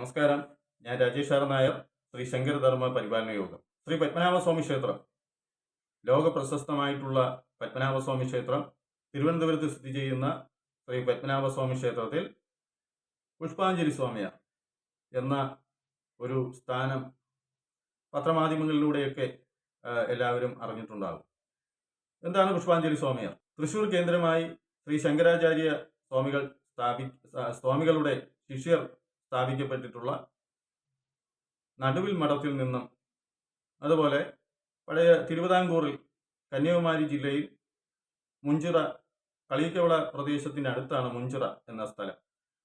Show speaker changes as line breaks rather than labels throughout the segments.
നമസ്കാരം. ഞാൻ രാജേഷ് ആർ നായർ, ശ്രീ ശങ്കരധർമ്മ പരിപാലന യോഗം. ശ്രീ പത്മനാഭസ്വാമി ക്ഷേത്രം, ലോക പ്രശസ്തമായിട്ടുള്ള പത്മനാഭസ്വാമി ക്ഷേത്രം, തിരുവനന്തപുരത്ത് സ്ഥിതി ചെയ്യുന്ന ശ്രീ പത്മനാഭസ്വാമി ക്ഷേത്രത്തിൽ പുഷ്പാഞ്ജലി സ്വാമിയാർ എന്ന ഒരു സ്ഥാനം പത്രമാധ്യമങ്ങളിലൂടെയൊക്കെ എല്ലാവരും അറിഞ്ഞിട്ടുണ്ടാകും. എന്താണ് പുഷ്പാഞ്ജലി സ്വാമിയാർ? തൃശൂർ കേന്ദ്രമായി ശ്രീ ശങ്കരാചാര്യ സ്വാമികളുടെ ശിഷ്യർ സ്ഥാപിക്കപ്പെട്ടിട്ടുള്ള നടുവിൽ മഠത്തിൽ നിന്നും, അതുപോലെ പഴയ തിരുവിതാംകൂറിൽ കന്യാകുമാരി ജില്ലയിൽ മുഞ്ചിറ, കളിയിക്കവള പ്രദേശത്തിന് അടുത്താണ് മുഞ്ചിറ എന്ന സ്ഥലം.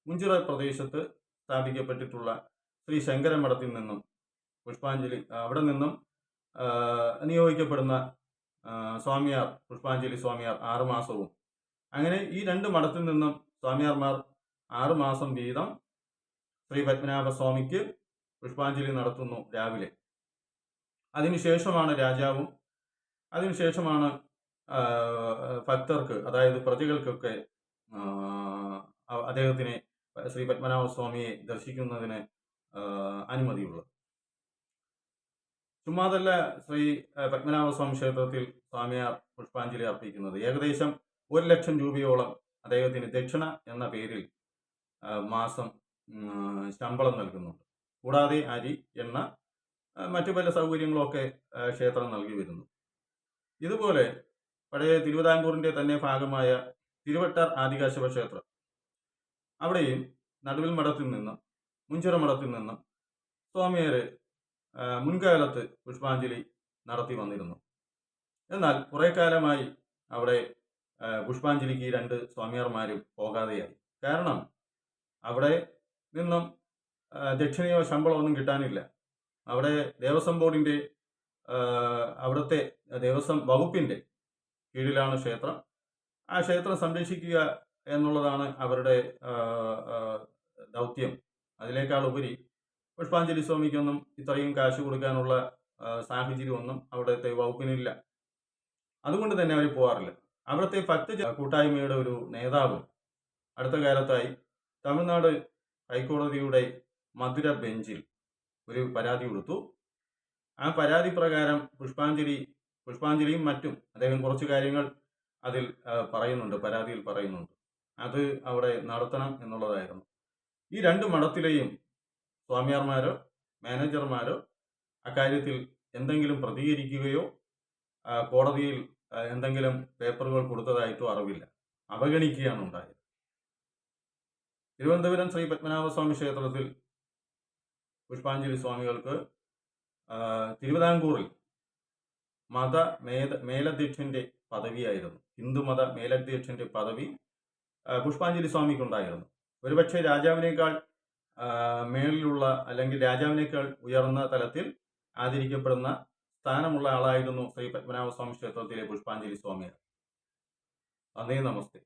മുഞ്ചിറ പ്രദേശത്ത് സ്ഥാപിക്കപ്പെട്ടിട്ടുള്ള ശ്രീ ശങ്കര മഠത്തിൽ നിന്നും പുഷ്പാഞ്ജലി, അവിടെ നിന്നും നിയോഗിക്കപ്പെടുന്ന സ്വാമിയാർ, പുഷ്പാഞ്ജലി സ്വാമിയാർ 6 മാസവും, അങ്ങനെ ഈ 2 മഠത്തിൽ നിന്നും സ്വാമിയാർമാർ 6 മാസം വീതം ശ്രീ പത്മനാഭസ്വാമിക്ക് പുഷ്പാഞ്ജലി നടത്തുന്നു രാവിലെ. അതിനുശേഷമാണ് രാജാവും, അതിനുശേഷമാണ് ഭക്തർക്ക്, അതായത് പ്രജകൾക്കൊക്കെ അദ്ദേഹത്തിനെ, ശ്രീ പത്മനാഭസ്വാമിയെ ദർശിക്കുന്നതിന് അനുമതിയുള്ളത്. ചുമ്മാതല്ല ശ്രീ പത്മനാഭസ്വാമി ക്ഷേത്രത്തിൽ സ്വാമിയാർ പുഷ്പാഞ്ജലി അർപ്പിക്കുന്നത്. ഏകദേശം 1 ലക്ഷം രൂപയോളം അദ്ദേഹത്തിന് ദക്ഷിണ എന്ന പേരിൽ മാസം ശമ്പളം നൽകുന്നുണ്ട്. കൂടാതെ അരി, എണ്ണ, മറ്റു പല സൗകര്യങ്ങളൊക്കെ ക്ഷേത്രം നൽകി വരുന്നു. ഇതുപോലെ പഴയ തിരുവിതാംകൂറിന്റെ തന്നെ ഭാഗമായ തിരുവട്ടാർ ആദികാശവ ക്ഷേത്രം, അവിടെയും നടുവിൽ മഠത്തിൽ നിന്നും മുഞ്ചിറ മഠത്തിൽ നിന്നും സ്വാമിയാര് മുൻകാലത്ത് പുഷ്പാഞ്ജലി നടത്തി വന്നിരുന്നു. എന്നാൽ കുറെ കാലമായി അവിടെ പുഷ്പാഞ്ജലിക്ക് 2 സ്വാമിയാർമാരും പോകാതെയായി. കാരണം അവിടെ നിന്നും ദക്ഷിണയോ ശമ്പളമോ ഒന്നും കിട്ടാനില്ല. അവിടെ ദേവസ്വം ബോർഡിന്റെ, അവിടുത്തെ ദേവസ്വം വകുപ്പിന്റെ കീഴിലാണ് ക്ഷേത്രം. ആ ക്ഷേത്രം സംരക്ഷിക്കുക എന്നുള്ളതാണ് അവരുടെ ദൗത്യം. അതിനേക്കാൾ ഉപരി പുഷ്പാഞ്ജലി സ്വാമിക്കൊന്നും ഇത്രയും കാശ് കൊടുക്കാനുള്ള സാഹചര്യമൊന്നും അവിടുത്തെ വകുപ്പിനില്ല. അതുകൊണ്ട് തന്നെ അവർ പോകാറില്ല. അവിടുത്തെ ഭക്ത കൂട്ടായ്മയുടെ ഒരു നേതാവ് അടുത്ത കാലത്തായി തമിഴ്നാട് ഹൈക്കോടതിയുടെ മധുര ബെഞ്ചിൽ ഒരു പരാതി കൊടുത്തു. ആ പരാതി പ്രകാരം പുഷ്പാഞ്ജലിയും മറ്റും അദ്ദേഹം കുറച്ച് കാര്യങ്ങൾ അതിൽ പറയുന്നുണ്ട്, പരാതിയിൽ പറയുന്നുണ്ട്. അത് അവിടെ നടത്തണം എന്നുള്ളതായിരുന്നു. ഈ 2 മഠത്തിലെയും സ്വാമിയാർമാരോ മാനേജർമാരോ അക്കാര്യത്തിൽ എന്തെങ്കിലും പ്രതികരിക്കുകയോ കോടതിയിൽ എന്തെങ്കിലും പേപ്പറുകൾ കൊടുത്തതായിട്ടോ അറിവില്ല. അവഗണിക്കുകയാണ് ഉണ്ടായത്. തിരുവനന്തപുരം ശ്രീ പത്മനാഭസ്വാമി ക്ഷേത്രത്തിൽ പുഷ്പാഞ്ജലി സ്വാമികൾക്ക് തിരുവിതാംകൂറിൽ മേലധ്യക്ഷന്റെ പദവിയായിരുന്നു. ഹിന്ദുമത മേലധ്യക്ഷന്റെ പദവി പുഷ്പാഞ്ജലി സ്വാമിക്കുണ്ടായിരുന്നു. ഒരുപക്ഷെ രാജാവിനേക്കാൾ മേളിലുള്ള, അല്ലെങ്കിൽ രാജാവിനേക്കാൾ ഉയർന്ന തലത്തിൽ ആദരിക്കപ്പെടുന്ന സ്ഥാനമുള്ള ആളായിരുന്നു ശ്രീ പത്മനാഭസ്വാമി ക്ഷേത്രത്തിലെ പുഷ്പാഞ്ജലി സ്വാമിയാർ. നന്ദി, നമസ്തേ.